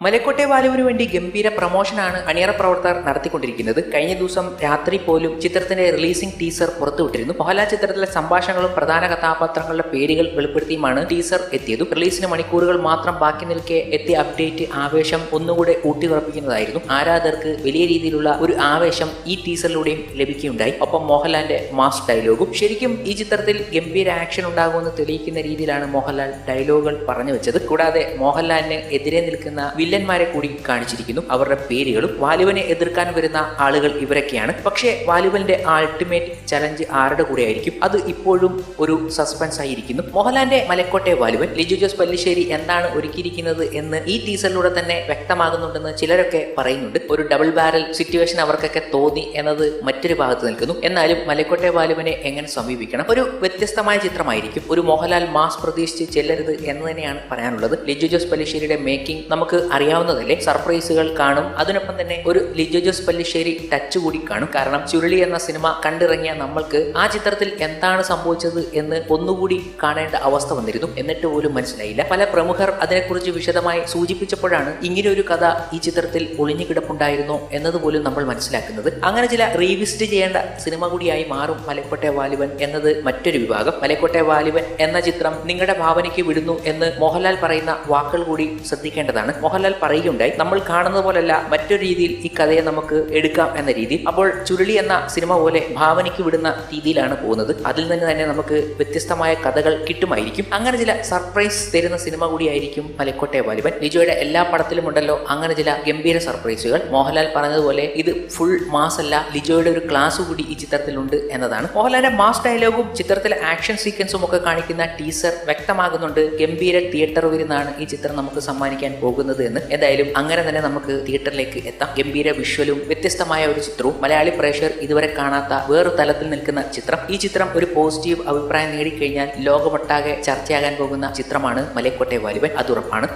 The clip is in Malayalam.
മലക്കോട്ടെ വാലുവിന് വേണ്ടി ഗംഭീര പ്രൊമോഷനാണ് അണിയറ പ്രവർത്തകർ നടത്തിക്കൊണ്ടിരിക്കുന്നത്. കഴിഞ്ഞ ദിവസം രാത്രി പോലും ചിത്രത്തിന്റെ റിലീസിംഗ് ടീസർ പുറത്തുവിട്ടിരുന്നു. മോഹൻലാൽ ചിത്രത്തിലെ സംഭാഷണങ്ങളും പ്രധാന കഥാപാത്രങ്ങളുടെ പേരുകൾ വെളിപ്പെടുത്തിയുമാണ് ടീസർ എത്തിയത്. റിലീസിന് മണിക്കൂറുകൾ മാത്രം ബാക്കി നിൽക്കെ എത്തിയ അപ്ഡേറ്റ് ആവേശം ഒന്നുകൂടെ ഊട്ടിയുറപ്പിക്കുന്നതായിരുന്നു. ആരാധകർക്ക് വലിയ രീതിയിലുള്ള ഒരു ആവേശം ഈ ടീസറിലൂടെയും ലഭിക്കുകയുണ്ടായി. ഒപ്പം മോഹൻലാലിന്റെ മാസ് ഡയലോഗും. ശരിക്കും ഈ ചിത്രത്തിൽ ഗംഭീര ആക്ഷൻ ഉണ്ടാകുമെന്ന് തെളിയിക്കുന്ന രീതിയിലാണ് മോഹൻലാൽ ഡയലോഗുകൾ പറഞ്ഞു വെച്ചത്. കൂടാതെ മോഹൻലാലിന് എതിരെ നിൽക്കുന്ന വില്ലന്മാരെ കൂടി കാണിച്ചിരിക്കുന്നു. അവരുടെ പേരുകളും. വാലുവിനെ എതിർക്കാൻ വരുന്ന ആളുകൾ ഇവരൊക്കെയാണ്. പക്ഷേ വാലുവിന്റെ അൾട്ടിമേറ്റ് ചലഞ്ച് ആരുടെ കൂടെ ആയിരിക്കും? അത് ഇപ്പോഴും ഒരു സസ്പെൻസ് ആയിരിക്കുന്നു. മോഹൻലാലിന്റെ മലക്കോട്ടെ വാലുവൻ ലിജു ജോസ് പല്ലിശ്ശേരി എന്താണ് ഒരുക്കിയിരിക്കുന്നത് എന്ന് ഈ ടീസറിലൂടെ തന്നെ വ്യക്തമാകുന്നുണ്ടെന്ന് ചിലരൊക്കെ പറയുന്നുണ്ട്. ഒരു ഡബിൾ ബാരൽ സിറ്റുവേഷൻ അവർക്കൊക്കെ തോന്നി എന്നത് മറ്റൊരു ഭാഗത്ത് നിൽക്കുന്നു. എന്നാലും മലക്കോട്ടെ വാലുവിനെ എങ്ങനെ സമീപിക്കണം? ഒരു വ്യത്യസ്തമായ ചിത്രമായിരിക്കും. ഒരു മോഹൻലാൽ മാസ് പ്രതീക്ഷിച്ച് ചെല്ലരുത് എന്ന് തന്നെയാണ് പറയാനുള്ളത്. ലിജു ജോസ് പല്ലിശ്ശേരിയുടെ മേക്കിംഗ് നമുക്ക് അറിയാവുന്നതല്ലേ. സർപ്രൈസുകൾ കാണും. അതിനൊപ്പം തന്നെ ഒരു ലിജു ജോസ് പല്ലിശ്ശേരി ടച്ച് കൂടി കാണും. കാരണം ചുരുളി എന്ന സിനിമ കണ്ടിറങ്ങിയ നമ്മൾക്ക് ആ ചിത്രത്തിൽ എന്താണ് സംഭവിച്ചത് എന്ന് ഒന്നുകൂടി കാണേണ്ട അവസ്ഥ വന്നിരുന്നു. എന്നിട്ട് പോലും മനസ്സിലായില്ല. പല പ്രമുഖർ അതിനെക്കുറിച്ച് വിശദമായി സൂചിപ്പിച്ചപ്പോഴാണ് ഇങ്ങനെ ഒരു കഥ ഈ ചിത്രത്തിൽ ഒളിഞ്ഞു കിടപ്പുണ്ടായിരുന്നോ എന്നതുപോലും നമ്മൾ മനസ്സിലാക്കുന്നത്. അങ്ങനെ ചില റീവിസിറ്റ് ചെയ്യേണ്ട സിനിമ കൂടിയായി മാറും മലക്കോട്ടെ വാലുവൻ എന്നത് മറ്റൊരു വിഭാഗം. മലക്കോട്ടെ വാലുവൻ എന്ന ചിത്രം നിങ്ങളുടെ ഭാവനയ്ക്ക് വിടുന്നു എന്ന് മോഹൻലാൽ പറയുന്ന വാക്കുകൾ കൂടി ശ്രദ്ധിക്കേണ്ടതാണ്. മോഹൻലാൽ പറയുകയുണ്ടായി, നമ്മൾ കാണുന്നത് പോലല്ല, മറ്റൊരു രീതിയിൽ ഈ കഥയെ നമുക്ക് എടുക്കാം എന്ന രീതിയിൽ. അപ്പോൾ ചുരുളി എന്ന സിനിമ പോലെ ഭാവനയ്ക്ക് വിടുന്ന രീതിയിലാണ് പോകുന്നത്. അതിൽ നിന്ന് തന്നെ നമുക്ക് വ്യത്യസ്തമായ കഥകൾ കിട്ടുമായിരിക്കും. അങ്ങനെ ചില സർപ്രൈസ് തരുന്ന സിനിമ കൂടിയായിരിക്കും മലക്കോട്ടെ വാലുവൻ. ലിജോയുടെ എല്ലാ പടത്തിലും ഉണ്ടല്ലോ അങ്ങനെ ചില ഗംഭീര സർപ്രൈസുകൾ. മോഹൻലാൽ പറഞ്ഞതുപോലെ ഇത് ഫുൾ മാസ് അല്ല, ലിജോയുടെ ഒരു ക്ലാസ് കൂടി ഈ ചിത്രത്തിലുണ്ട് എന്നതാണ്. മോഹൻലാലിന്റെ മാസ് ഡയലോഗും ചിത്രത്തിലെ ആക്ഷൻ സീക്വൻസും ഒക്കെ കാണിക്കുന്ന ടീസർ വ്യക്തമാകുന്നുണ്ട് ഗംഭീര തിയേറ്റർ വിരുന്നാണ് ഈ ചിത്രം നമുക്ക് സമ്മാനിക്കാൻ പോകുന്നത് എന്ന്. എന്തായാലും അങ്ങനെ തന്നെ നമുക്ക് തിയേറ്ററിലേക്ക് എത്താം. ഗംഭീര വിഷ്വലും വ്യത്യസ്തമായ ഒരു ചിത്രവും മലയാളി പ്രേക്ഷകർ ഇതുവരെ കാണാത്ത വേറൊരു തലത്തിൽ നിൽക്കുന്ന ചിത്രം. ഈ ചിത്രം ഒരു പോസിറ്റീവ് അഭിപ്രായം നേടിക്കഴിഞ്ഞാൽ ലോകമൊട്ടാകെ ചർച്ചയാകാൻ പോകുന്ന ചിത്രമാണ് മലക്കോട്ടെ വാലുവൻ. അത് ഉറപ്പാണ്.